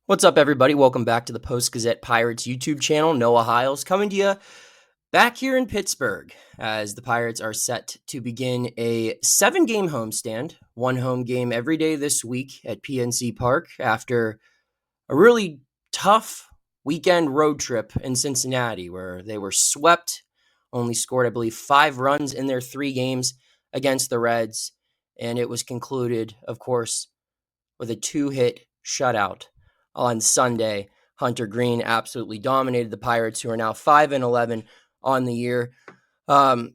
What's up, everybody? Welcome back to the Post-Gazette Pirates YouTube channel. Noah Hiles coming to you back here in Pittsburgh as the Pirates are set to begin a 7-game homestand, one home game every day this week at PNC Park after a really tough weekend road trip in Cincinnati where they were swept, only scored, I believe, 5 runs in their 3 games against the Reds, and it was concluded, of course, with a 2-hit shutout on Sunday. Hunter Green absolutely dominated the Pirates, who are now 5-11 on the year. On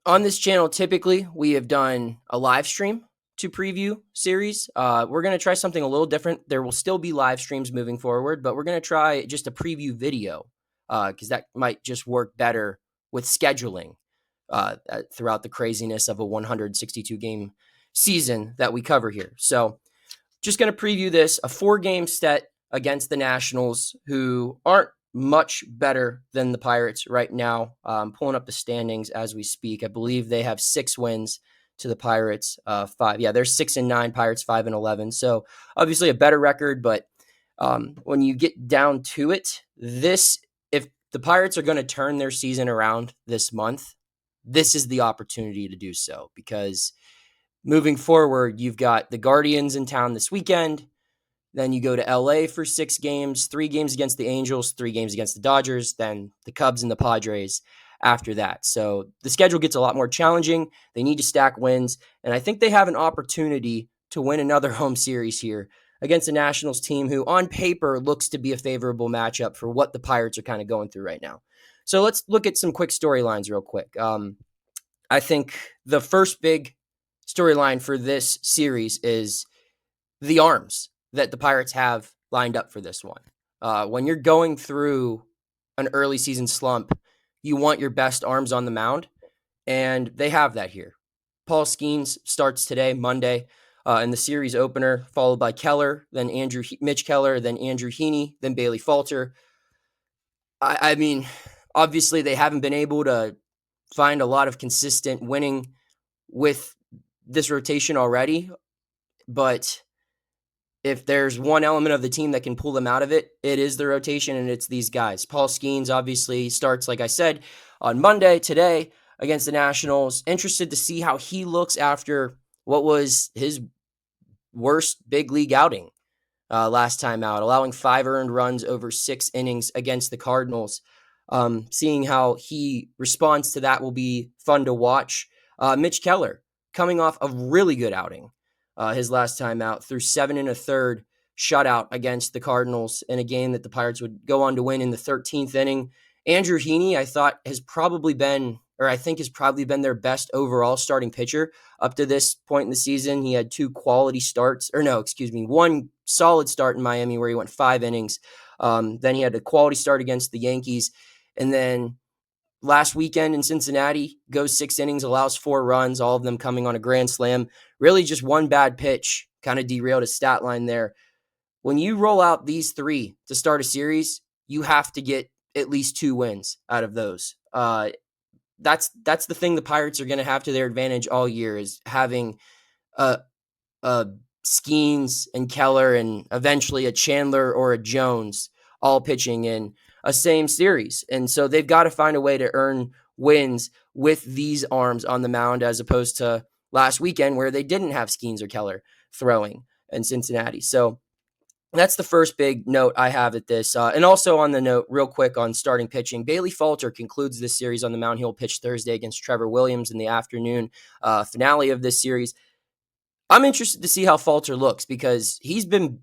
this channel, typically, we have done a live stream to preview series. We're going to try something a little different. There will still be live streams moving forward, but we're going to try just a preview video because that might just work better with scheduling throughout the craziness of a 162-game season that we cover here. So just going to preview this, a 4-game set against the Nationals, who aren't much better than the Pirates right now. Pulling up the standings as we speak. I believe they have 6 wins to the Pirates 5. Yeah, they're 6-9, Pirates 5-11. So obviously a better record, but when you get down to it, if the Pirates are going to turn their season around this month, this is the opportunity to do so, because moving forward, you've got the Guardians in town this weekend. Then you go to LA for 6 games, 3 games against the Angels, 3 games against the Dodgers, then the Cubs and the Padres after that. So the schedule gets a lot more challenging. They need to stack wins, and I think they have an opportunity to win another home series here against the Nationals team, who on paper looks to be a favorable matchup for what the Pirates are kind of going through right now. So let's look at some quick storylines real quick. I think the first big storyline for this series is the arms that the Pirates have lined up for this one. When you're going through an early season slump, you want your best arms on the mound, and they have that here. Paul Skenes starts today, Monday, in the series opener, followed by Keller, then Mitch Keller, then Andrew Heaney, then Bailey Falter. I mean, obviously they haven't been able to find a lot of consistent winning with this rotation already, but if there's one element of the team that can pull them out of it, it is the rotation, and it's these guys. Paul Skenes obviously starts, like I said, on Monday today against the Nationals. Interested to see how he looks after what was his worst big league outing last time out, allowing 5 earned runs over 6 innings against the Cardinals. Seeing how he responds to that will be fun to watch. Mitch Keller coming off a really good outing. His last time out, through 7 1/3 shutout against the Cardinals in a game that the Pirates would go on to win in the 13th inning. Andrew Heaney, I think has probably been their best overall starting pitcher up to this point in the season. He had 2 quality starts, one solid start in Miami where he went 5 innings. Then he had a quality start against the Yankees, and then last weekend in Cincinnati, goes 6 innings, allows 4 runs, all of them coming on a grand slam. Really just one bad pitch kind of derailed his stat line there. When you roll out these 3 to start a series, you have to get at least 2 wins out of those. That's the thing the Pirates are going to have to their advantage all year, is having a Skenes and Keller and eventually a Chandler or a Jones all pitching in a same series. And so they've got to find a way to earn wins with these arms on the mound, as opposed to last weekend where they didn't have Skenes or Keller throwing in Cincinnati. So that's the first big note I have at this. And also on the note, real quick, on starting pitching, Bailey Falter concludes this series on the mound. He'll pitch Thursday against Trevor Williams in the afternoon finale of this series. I'm interested to see how Falter looks, because he's been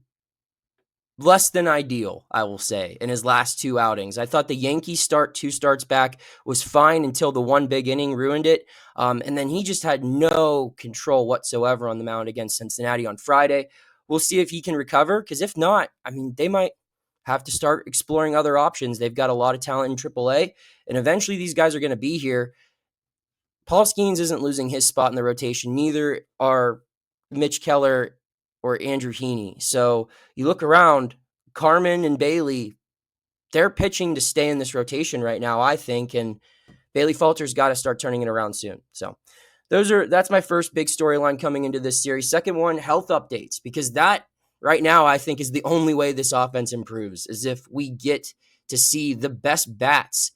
less than ideal, I will say, in his last 2 outings. I thought the Yankees start 2 starts back was fine until the one big inning ruined it. And then he just had no control whatsoever on the mound against Cincinnati on Friday. We'll see if he can recover, because if not, I mean, they might have to start exploring other options. They've got a lot of talent in AAA, and eventually these guys are going to be here. Paul Skenes isn't losing his spot in the rotation. Neither are Mitch Keller or Andrew Heaney. So you look around, Carmen and Bailey, they're pitching to stay in this rotation right now, I think, and Bailey Falter's got to start turning it around soon. So that's my first big storyline coming into this series. Second one, health updates, because that right now, I think, is the only way this offense improves, is if we get to see the best bats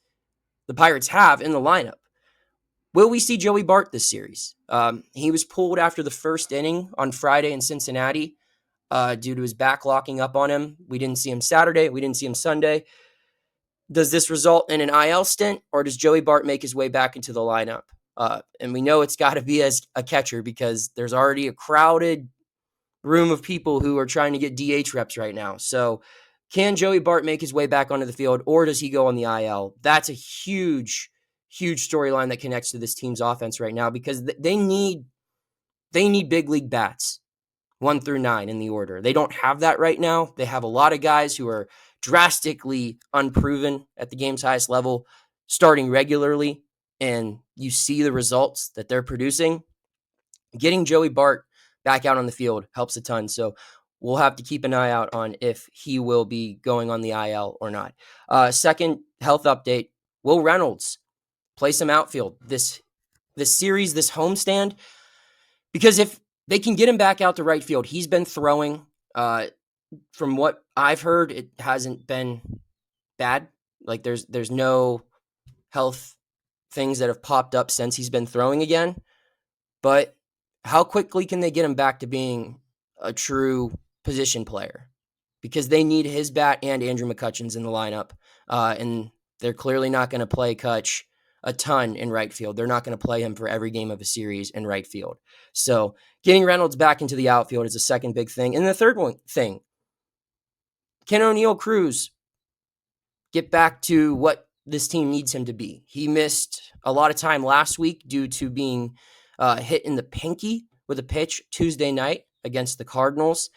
the Pirates have in the lineup. Will we see Joey Bart this series? He was pulled after the first inning on Friday in Cincinnati due to his back locking up on him. We didn't see him Saturday. We didn't see him Sunday. Does this result in an IL stint, or does Joey Bart make his way back into the lineup? And we know it's got to be as a catcher because there's already a crowded room of people who are trying to get DH reps right now. So can Joey Bart make his way back onto the field, or does he go on the IL? That's a huge storyline that connects to this team's offense right now because they need big league bats 1 through 9 in the order. They don't have that right now. They have a lot of guys who are drastically unproven at the game's highest level, starting regularly, and you see the results that they're producing. Getting Joey Bart back out on the field helps a ton. So we'll have to keep an eye out on if he will be going on the IL or not. Second health update, Will Reynolds play some outfield this series, this homestand, because if they can get him back out to right field, he's been throwing. From what I've heard, it hasn't been bad. Like there's no health things that have popped up since he's been throwing again. But how quickly can they get him back to being a true position player? Because they need his bat and Andrew McCutchen's in the lineup. And they're clearly not going to play Kutch a ton in right field. They're not going to play him for every game of a series in right field. So getting Reynolds back into the outfield is the second big thing. And the third one thing, can Oneil Cruz get back to what this team needs him to be? He missed a lot of time last week due to being hit in the pinky with a pitch Tuesday night against the Cardinals.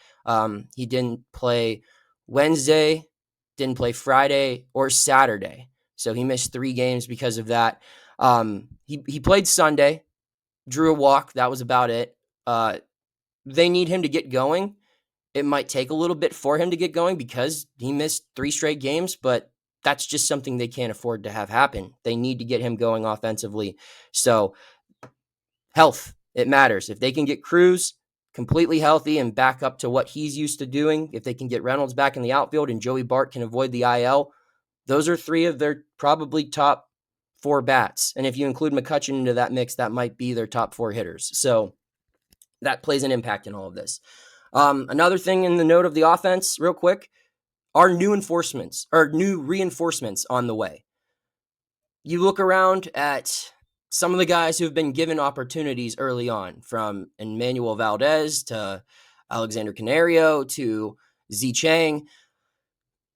He didn't play Wednesday, didn't play Friday or Saturday. So he missed 3 games because of that. He played Sunday, drew a walk. That was about it. They need him to get going. It might take a little bit for him to get going because he missed 3 straight games, but that's just something they can't afford to have happen. They need to get him going offensively. So health, it matters. If they can get Cruz completely healthy and back up to what he's used to doing, if they can get Reynolds back in the outfield and Joey Bart can avoid the IL, those are 3 of their probably top 4 bats. And if you include McCutchen into that mix, that might be their top 4 hitters. So that plays an impact in all of this. Another thing in the note of the offense, real quick, are new reinforcements on the way. You look around at some of the guys who have been given opportunities early on, from Emmanuel Valdez to Alexander Canario to Z Chang.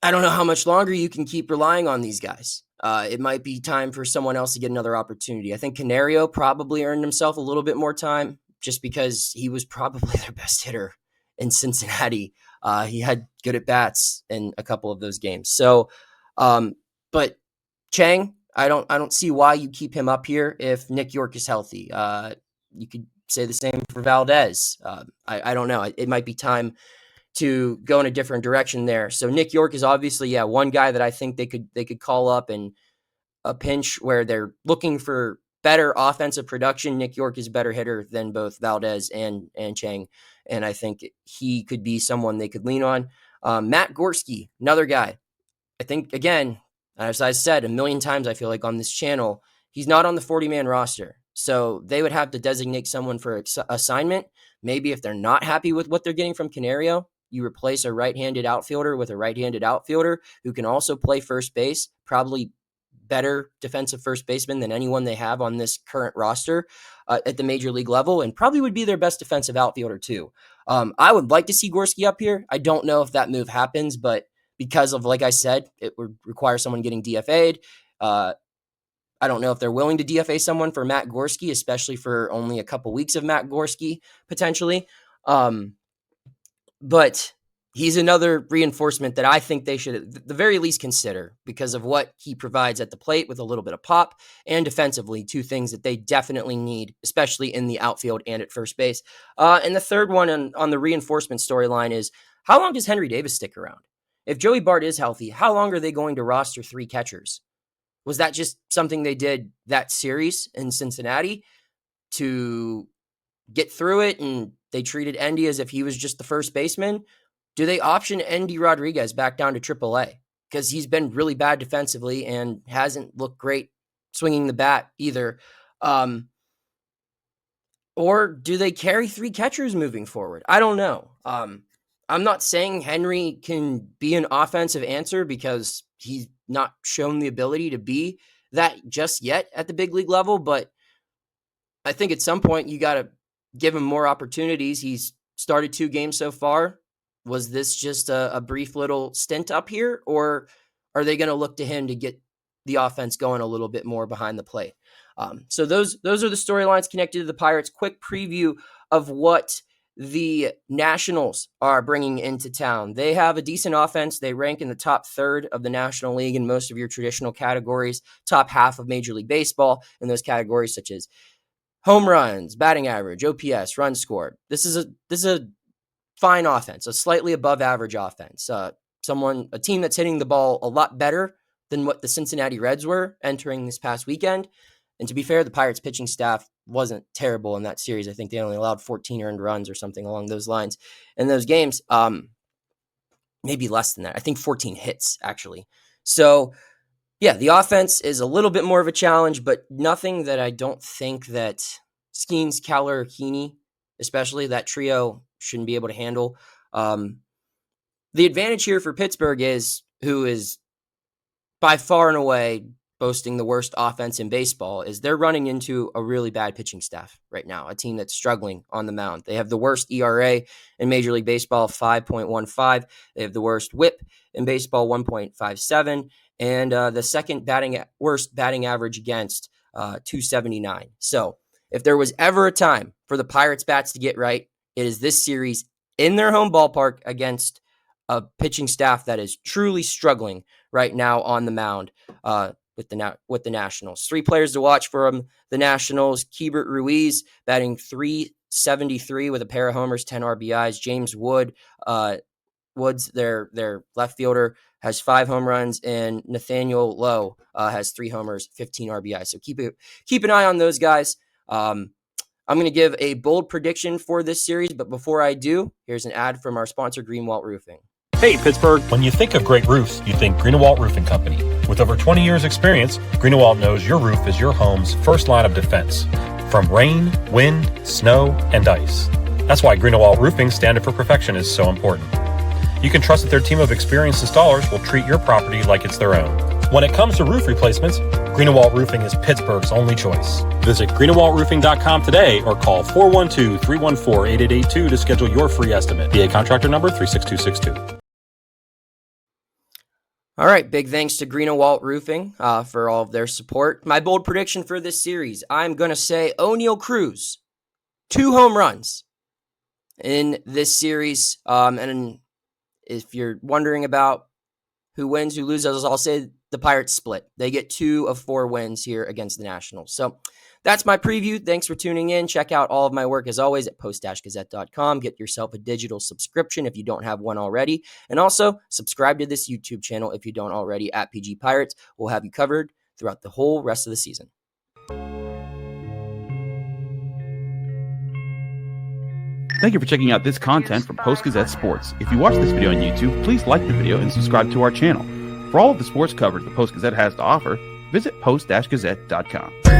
I don't know how much longer you can keep relying on these guys. It might be time for someone else to get another opportunity. I think Canario probably earned himself a little bit more time just because he was probably their best hitter in Cincinnati. He had good at bats in a couple of those games. So, but Chang, I don't see why you keep him up here if Nick Yorke is healthy. You could say the same for Valdez. I don't know. It might be time to go in a different direction there. So Nick Yorke is obviously, one guy that I think they could call up in a pinch where they're looking for better offensive production. Nick Yorke is a better hitter than both Valdez and Chang, and I think he could be someone they could lean on. Matt Gorski, another guy. I think, again, as I said a million times, I feel like on this channel, he's not on the 40-man roster. So they would have to designate someone for assignment. Maybe if they're not happy with what they're getting from Canario, you replace a right-handed outfielder with a right-handed outfielder who can also play first base, probably better defensive first baseman than anyone they have on this current roster at the major league level, and probably would be their best defensive outfielder too. I would like to see Gorski up here. I don't know if that move happens, but because of, like I said, it would require someone getting DFA'd. I don't know if they're willing to DFA someone for Matt Gorski, especially for only a couple weeks of Matt Gorski, potentially. But he's another reinforcement that I think they should at the very least consider because of what he provides at the plate with a little bit of pop and defensively, 2 things that they definitely need, especially in the outfield and at first base. And the third one on the reinforcement storyline is, how long does Henry Davis stick around? If Joey Bart is healthy, how long are they going to roster 3 catchers? Was that just something they did that series in Cincinnati to get through it and they treated Endy as if he was just the first baseman? do they option Endy Rodriguez back down to AAA? Because he's been really bad defensively and hasn't looked great swinging the bat either. Or do they carry 3 catchers moving forward? I don't know. I'm not saying Henry can be an offensive answer because he's not shown the ability to be that just yet at the big league level, but I think at some point you got to give him more opportunities. He's started 2 games so far. Was this just a brief little stint up here, or are they going to look to him to get the offense going a little bit more behind the plate? So those are the storylines connected to the Pirates. Quick preview of what the Nationals are bringing into town. They have a decent offense. They rank in the top third of the National League in most of your traditional categories, top half of Major League Baseball in those categories such as home runs, batting average, OPS, runs scored. This is a fine offense, a slightly above average offense. A team that's hitting the ball a lot better than what the Cincinnati Reds were entering this past weekend. And to be fair, the Pirates pitching staff wasn't terrible in that series. I think they only allowed 14 earned runs or something along those lines in those games. Maybe less than that. I think 14 hits, actually. So, yeah, the offense is a little bit more of a challenge, but nothing that I don't think that Skenes, Keller, Heaney, especially that trio, shouldn't be able to handle. The advantage here for Pittsburgh who is by far and away boasting the worst offense in baseball, is they're running into a really bad pitching staff right now, a team that's struggling on the mound. They have the worst ERA in Major League Baseball, 5.15. They have the worst WHIP in baseball, 1.57, and the second worst batting average against, 279. So if there was ever a time for the Pirates bats to get right, it is this series in their home ballpark against a pitching staff that is truly struggling right now on the mound with the Nationals. 3 players to watch from the Nationals: Keibert Ruiz batting .373 with a pair of homers, 10 RBIs. James Woods, their left fielder, has 5 home runs, and Nathaniel Lowe has 3 homers, 15 RBIs. So keep an eye on those guys. I'm going to give a bold prediction for this series, but before I do, here's an ad from our sponsor, Greenwalt Roofing. Hey, Pittsburgh. When you think of great roofs, you think Greenwalt Roofing Company. With over 20 years experience, Greenwalt knows your roof is your home's first line of defense. From rain, wind, snow, and ice. That's why Greenwalt Roofing's standard for perfection is so important. You can trust that their team of experienced installers will treat your property like it's their own. When it comes to roof replacements, Greenwalt Roofing is Pittsburgh's only choice. Visit greenwaltroofing.com today or call 412-314-8882 to schedule your free estimate. PA contractor number 36262. All right, big thanks to Greenwalt Roofing for all of their support. My bold prediction for this series, I'm going to say Oneil Cruz, 2 home runs in this series. And if you're wondering about who wins, who loses, I'll say the Pirates split. They get 2 of 4 wins here against the Nationals. So that's my preview. Thanks for tuning in. Check out all of my work, as always, at post-gazette.com. Get yourself a digital subscription if you don't have one already. And also, subscribe to this YouTube channel if you don't already at PG Pirates. We'll have you covered throughout the whole rest of the season. Thank you for checking out this content from Post-Gazette Sports. If you watch this video on YouTube, please like the video and subscribe to our channel. For all of the sports coverage the Post-Gazette has to offer, visit post-gazette.com.